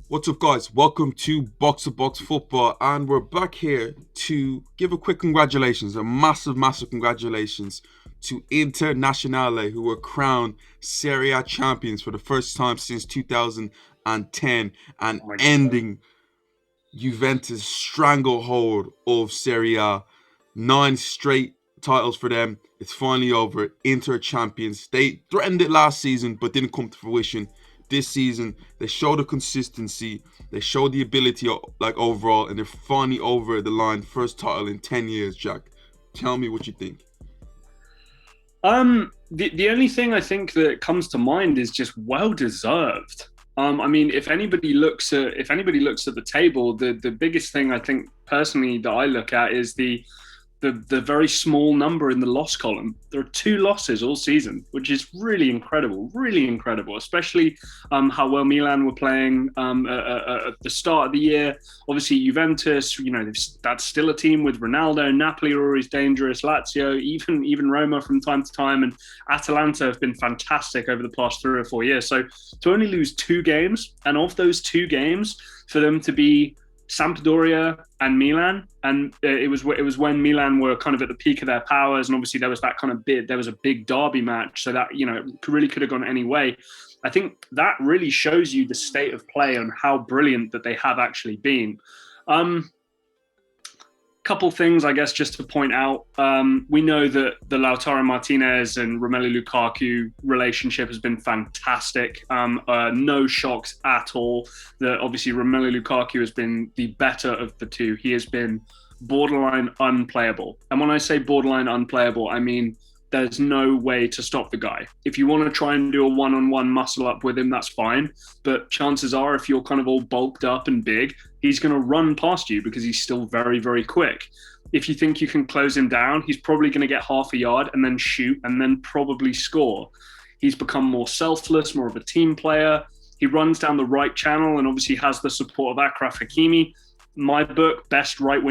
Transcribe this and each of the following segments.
What's up, guys? Welcome to Box to Box Football, and we're back here to give a quick congratulations, a massive congratulations to Internazionale, who were crowned Serie A champions for the first time since 2010 and Oh my God. ending Juventus' stranglehold of Serie A. 9 straight titles for them. It's finally over. Inter champions. They threatened it last season, but didn't come to fruition. This season, they showed the consistency. They showed the ability, overall, and they're finally over the line. First title in 10 years. Jack, tell me what you think. The only thing I think that comes to mind is just well deserved. I mean, if anybody looks at the table, the biggest thing I think personally that I look at is the very small number in the loss column. There are 2 losses all season, which is really incredible, especially how well Milan were playing at the start of the year. Obviously, Juventus, that's still a team with Ronaldo. Napoli are always dangerous. Lazio, even Roma from time to time, and Atalanta have been fantastic over the past 3 or 4 years. So to only lose 2 games, and of those 2 games, for them to be Sampdoria and Milan, and it was when Milan were kind of at the peak of their powers, and obviously there was that kind of there was a big derby match, so that it really could have gone any way. I think that really shows you the state of play and how brilliant that they have actually been. Um, Couple things, I guess, just to point out. We know that the Lautaro Martinez and Romelu Lukaku relationship has been fantastic. No shocks at all. That obviously Romelu Lukaku has been the better of the two. He has been borderline unplayable. And when I say borderline unplayable, I mean there's no way to stop the guy. If you want to try and do a one-on-one muscle up with him, that's fine. But chances are, if you're kind of all bulked up and big, he's going to run past you because he's still very quick. If you think you can close him down, he's probably going to get half a yard and then shoot and then probably score. He's become more selfless, more of a team player. He runs down the right channel and obviously has the support of Akraf Hakimi. My book, best right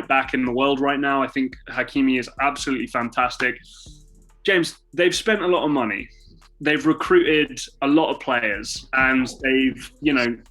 back in the world right now. I think Hakimi is absolutely fantastic. James, they've spent a lot of money. They've recruited a lot of players, and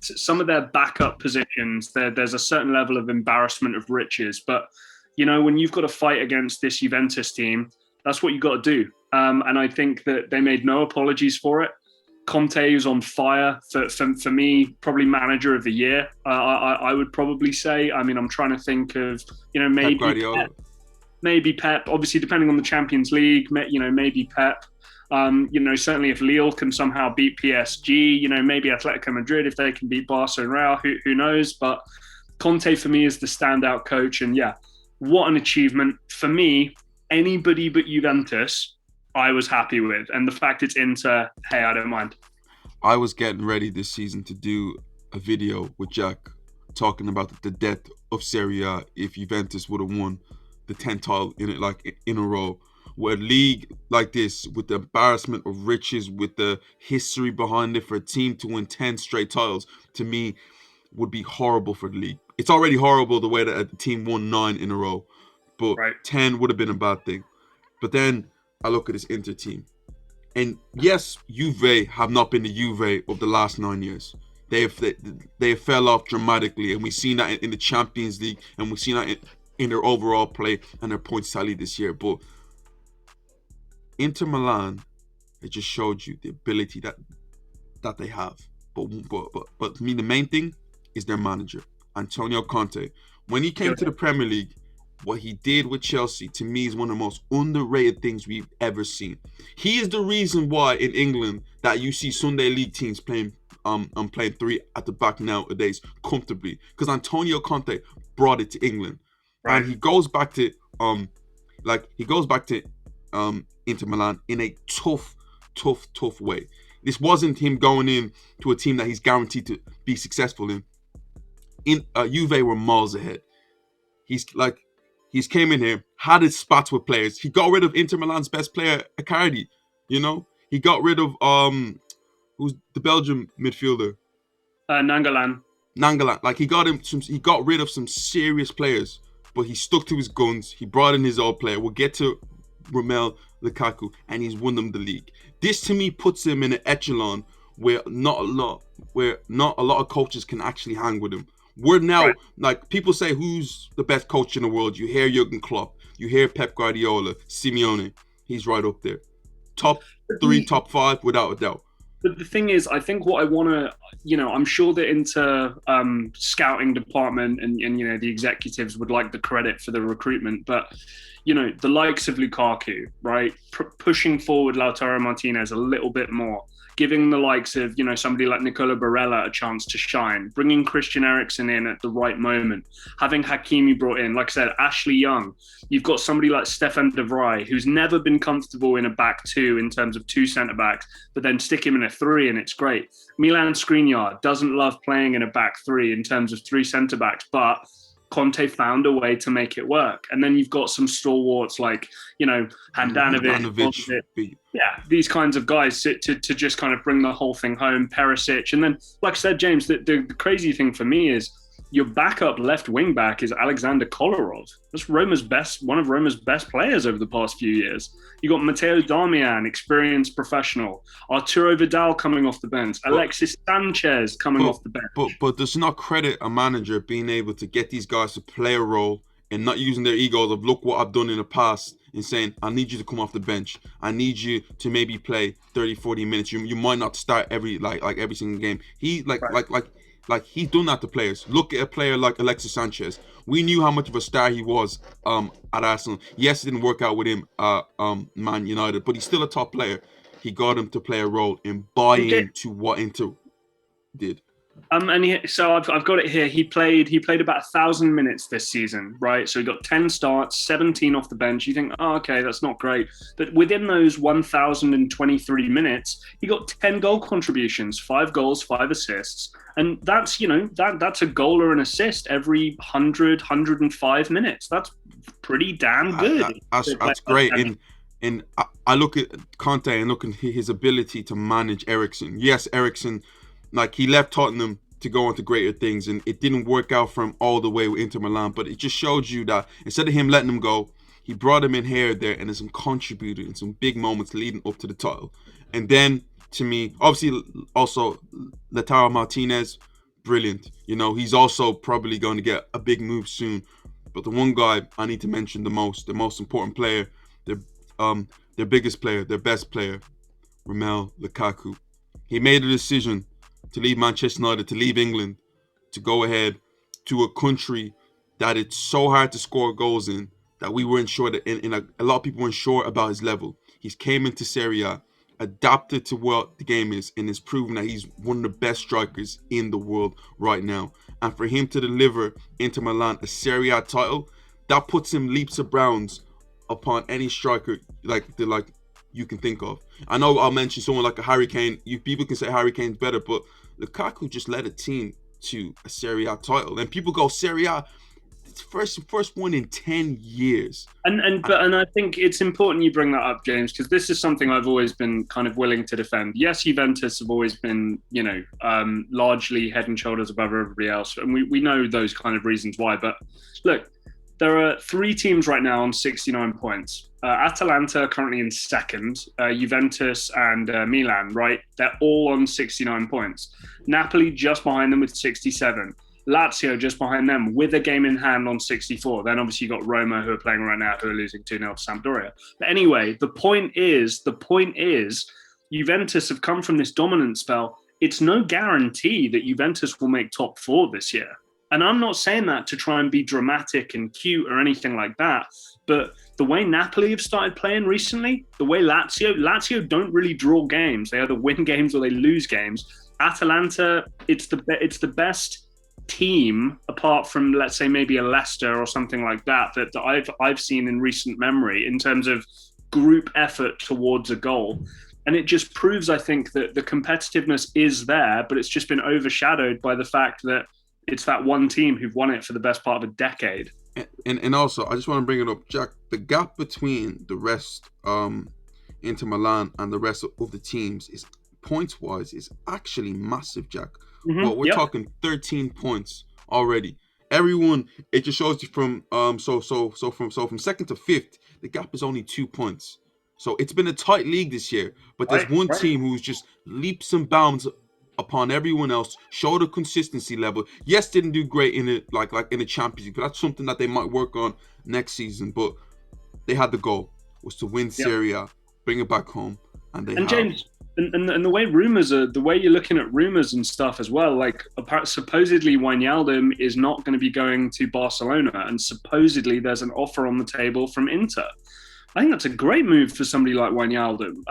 some of their backup positions, there's a certain level of embarrassment of riches. But, when you've got to fight against this Juventus team, that's what you've got to do. And I think that they made no apologies for it. Conte is on fire for me, probably manager of the year. I would probably say. I mean, I'm trying to think of Pep Guardiola. maybe Pep. Obviously, depending on the Champions League, maybe Pep. Certainly if Lille can somehow beat PSG, maybe Atletico Madrid if they can beat Barca and Real. Who knows? But Conte for me is the standout coach, and yeah, what an achievement for me. Anybody but Juventus, I was happy with, and the fact it's Inter, hey, I don't mind. I was getting ready this season to do a video with Jack talking about the death of Serie A if Juventus would have won the 10th title in a row. Where a league like this, with the embarrassment of riches, with the history behind it, for a team to win 10 straight titles, to me, would be horrible for the league. It's already horrible the way that a team won 9 in a row, but Right. 10 would have been a bad thing. But then I look at this Inter team. And yes, Juve have not been the Juve of the last 9 years. They have fell off dramatically, and we've seen that in the Champions League, and we've seen that in their overall play and their points tally this year. But Inter Milan, it just showed you the ability that they have. But to me, the main thing is their manager, Antonio Conte. When he came to the Premier League, what he did with Chelsea, to me, is one of the most underrated things we've ever seen. He is the reason why in England that you see Sunday League teams playing playing 3 at the back nowadays comfortably, because Antonio Conte brought it to England. Right. And he goes back to Inter Milan in a tough way. This wasn't him going in to a team that he's guaranteed to be successful in. Juve were miles ahead. He's came in here, had his spats with players. He got rid of Inter Milan's best player, Icardi. He got rid of who's the Belgian midfielder, Nangolan. Nangalan. He got rid of some serious players, but he stuck to his guns. He brought in his old player. We'll get to Romelu Lukaku, and he's won them the league. This to me puts him in an echelon where not a lot of coaches can actually hang with him. We're now Right. like people say, who's the best coach in the world? You hear Jurgen Klopp, you hear Pep Guardiola, Simeone. He's right up there, top But three, the top five without a doubt. but the thing is, I think what I want to, I'm sure the scouting department and the executives would like the credit for the recruitment, but the likes of Lukaku, right, pushing forward Lautaro Martinez a little bit more, giving the likes of somebody like Nicola Barella a chance to shine, bringing Christian Eriksen in at the right moment, having Hakimi brought in, like I said, Ashley Young. You've got somebody like Stefan de Vrij, who's never been comfortable in a back two in terms of two centre backs, but then stick him in a three and it's great. Milan Skriniar doesn't love playing in a back three in terms of three centre backs, but Conte found a way to make it work. And then you've got some stalwarts like, Handanovic, these kinds of guys to just kind of bring the whole thing home, Perisic. And then, like I said, James, the crazy thing for me is your backup left wing back is Alexander Kolarov. That's one of Roma's best players over the past few years. You got Matteo Darmian, experienced professional. Arturo Vidal coming off the bench. Alexis Sanchez coming off the bench. But does not credit a manager being able to get these guys to play a role and not using their egos of look what I've done in the past and saying, I need you to come off the bench. I need you to maybe play 30, 40 minutes. You might not start every single game. He he's done that to players. Look at a player like Alexis Sanchez. We knew how much of a star he was at Arsenal. Yes, it didn't work out with him Man United, but he's still a top player. He got him to play a role and buy into what Inter did. So I've got it here. He played about 1,000 minutes this season, right? So he got 10 starts, 17 off the bench. You think, oh, okay, that's not great. But within those 1,023 minutes, he got 10 goal contributions, 5 goals, 5 assists. And that's, that's a goal or an assist every 105 minutes. That's pretty damn good. That's great. And I look at Conte and look at his ability to manage Eriksen. Yes, Eriksen, he left Tottenham to go on to greater things, and it didn't work out for him all the way with Inter Milan, but it just showed you that instead of him letting him go, he brought him in here, there, and has contributed in some big moments leading up to the title. And then, to me, obviously, also, Lautaro Martinez, brilliant. He's also probably going to get a big move soon. But the one guy I need to mention the most important player, their biggest player, their best player, Romelu Lukaku. He made a decision to leave Manchester United, to leave England, to go ahead to a country that it's so hard to score goals in that we weren't sure that a lot of people weren't sure about his level. He's came into Serie A, adapted to what the game is, and has proven that he's one of the best strikers in the world right now. And for him to deliver Inter Milan a Serie A title, that puts him leaps and bounds upon any striker you can think of. I know I'll mention someone like a Harry Kane. People can say Harry Kane's better, but Lukaku just led a team to a Serie A title. And people go, Serie A, it's first one in 10 years. And I think it's important you bring that up, James, because this is something I've always been kind of willing to defend. Yes, Juventus have always been, largely head and shoulders above everybody else. And we know those kind of reasons why. But look, there are 3 teams right now on 69 points. Atalanta currently in second, Juventus and Milan, right? They're all on 69 points. Napoli just behind them with 67. Lazio just behind them with a game in hand on 64. Then obviously you've got Roma, who are playing right now, who are losing 2-0 to Sampdoria. But anyway, the point is, Juventus have come from this dominant spell. It's no guarantee that Juventus will make top 4 this year. And I'm not saying that to try and be dramatic and cute or anything like that. But the way Napoli have started playing recently, the way Lazio don't really draw games. They either win games or they lose games. Atalanta, it's the best team apart from, let's say, maybe a Leicester or something like that I've seen in recent memory in terms of group effort towards a goal. And it just proves, I think, that the competitiveness is there, but it's just been overshadowed by the fact that it's that one team who've won it for the best part of a decade. And also, I just want to bring it up, Jack, the gap between the rest, Inter Milan, and the rest of the teams is points-wise is actually massive, Jack. Mm-hmm. But we're talking 13 points already. Everyone, it just shows you from from second to fifth, the gap is only 2 points. So it's been a tight league this year, but there's Right, one right. team who's just leaps and bounds upon everyone else, showed a consistency level. Yes, didn't do great in it like in the Champions League, but that's something that they might work on next season. But they had the goal was to win Yeah. Serie A, bring it back home, and they And have. James, and the way rumors are, the way you're looking at rumors and stuff as well, like supposedly Wijnaldum is not going to be going to Barcelona, and supposedly there's an offer on the table from Inter. I think that's a great move for somebody like Wijnaldum.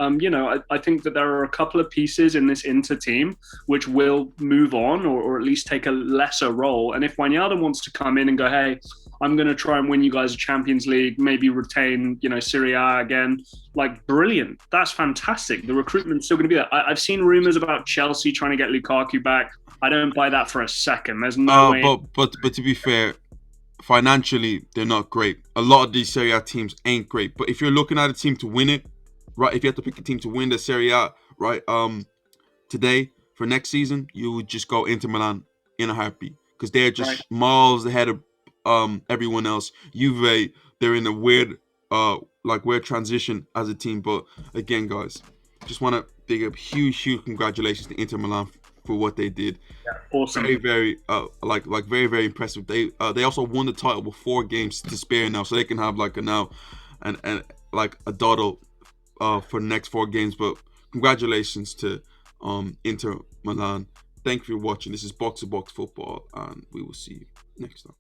I think that there are a couple of pieces in this Inter team which will move on or at least take a lesser role. And if Wijnaldum wants to come in and go, hey, I'm going to try and win you guys a Champions League, maybe retain, Serie A again, like brilliant. That's fantastic. The recruitment's still going to be there. I've seen rumors about Chelsea trying to get Lukaku back. I don't buy that for a second. There's no way. But to be fair, financially they're not great. A lot of these Serie A teams ain't great. But if you're looking at a team to win it, right? If you have to pick a team to win the Serie A, right? Today for next season, you would just go Inter Milan in a heartbeat because they're just Right. miles ahead of everyone else. Juve, they're in a weird transition as a team. But again, guys, just want to big up huge congratulations to Inter Milan for what they did. Awesome. Very very impressive. They also won the title with 4 games to spare now, so they can have like a now and like a dawdle for the next 4 games. But congratulations to Inter Milan. Thank you for watching. This is Box to Box Football, and we will see you next time.